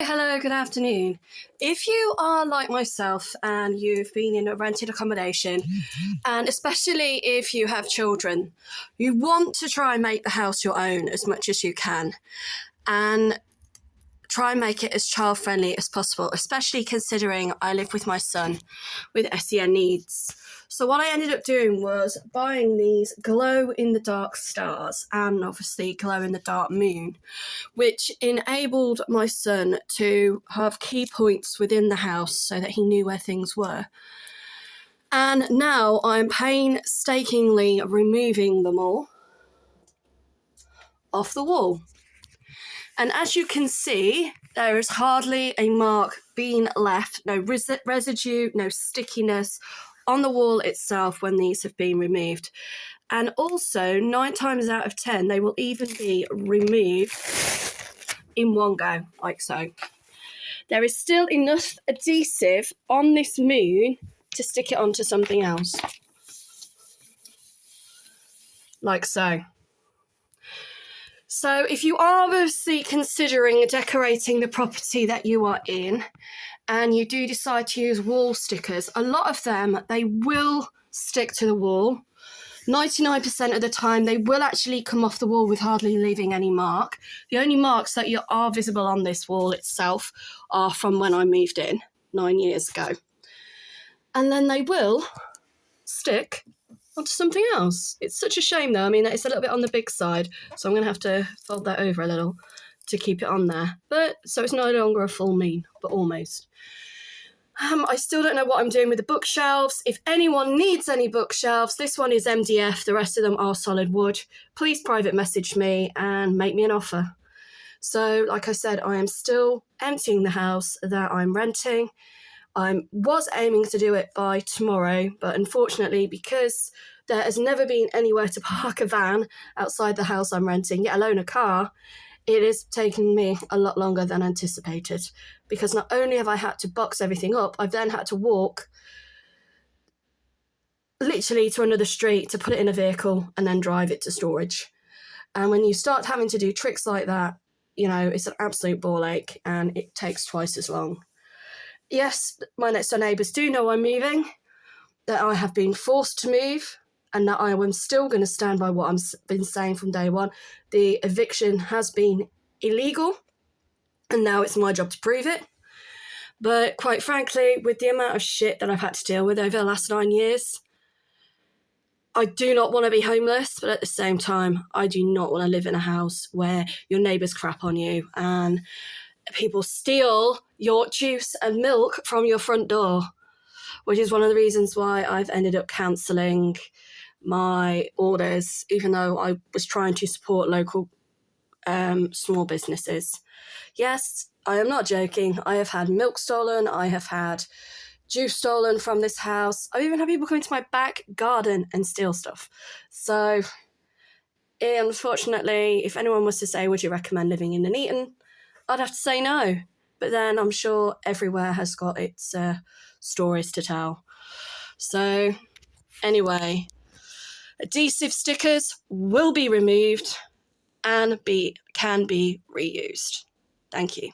Hello, good afternoon. If you are like myself and you've been in a rented accommodation, and especially if you have children, you want to try and make the house your own as much as you can and try and make it as child-friendly as possible, especially considering I live with my son with SEN needs. So what I ended up doing was buying these glow-in-the-dark stars and obviously glow-in-the-dark moon, which enabled my son to have key points within the house so that he knew where things were. And now I'm painstakingly removing them all off the wall. And as you can see, there is hardly a mark being left, no residue, no stickiness on the wall itself when these have been removed. And also, 9 times out of 10, they will even be removed in one go, like so. There is still enough adhesive on this moon to stick it onto something else, like so. So if you are obviously considering decorating the property that you are in and you do decide to use wall stickers, a lot of them, they will stick to the wall. 99% of the time, they will actually come off the wall with hardly leaving any mark. The only marks that are visible on this wall itself are from when I moved in 9 years ago. And then they will stick onto something else. It's such a shame though. I mean, it's a little bit on the big side, so I'm going to have to fold that over a little to keep it on there. But so it's no longer a full moon, but almost. I still don't know what I'm doing with the bookshelves. If anyone needs any bookshelves, this one is MDF, the rest of them are solid wood. Please private message me and make me an offer. So, like I said, I am still emptying the house that I'm renting. I was aiming to do it by tomorrow, but unfortunately, because there has never been anywhere to park a van outside the house I'm renting, let alone a car, it has taken me a lot longer than anticipated, because not only have I had to box everything up, I've then had to walk literally to another street to put it in a vehicle and then drive it to storage. And when you start having to do tricks like that, you know, it's an absolute ball ache and it takes twice as long. Yes, my next door neighbours do know I'm moving, that I have been forced to move, and that I am still going to stand by what I've been saying from day one. The eviction has been illegal, and now it's my job to prove it. But quite frankly, with the amount of shit that I've had to deal with over the last 9 years, I do not want to be homeless, but at the same time, I do not want to live in a house where your neighbours crap on you and people steal your juice and milk from your front door, which is one of the reasons why I've ended up cancelling my orders, even though I was trying to support local small businesses. Yes, I am not joking. I have had milk stolen. I have had juice stolen from this house. I've even had people come into my back garden and steal stuff. So, unfortunately, if anyone was to say, would you recommend living in Nuneaton? I'd have to say no. But then I'm sure everywhere has got its stories to tell. So, anyway, adhesive stickers will be removed and can be reused. Thank you.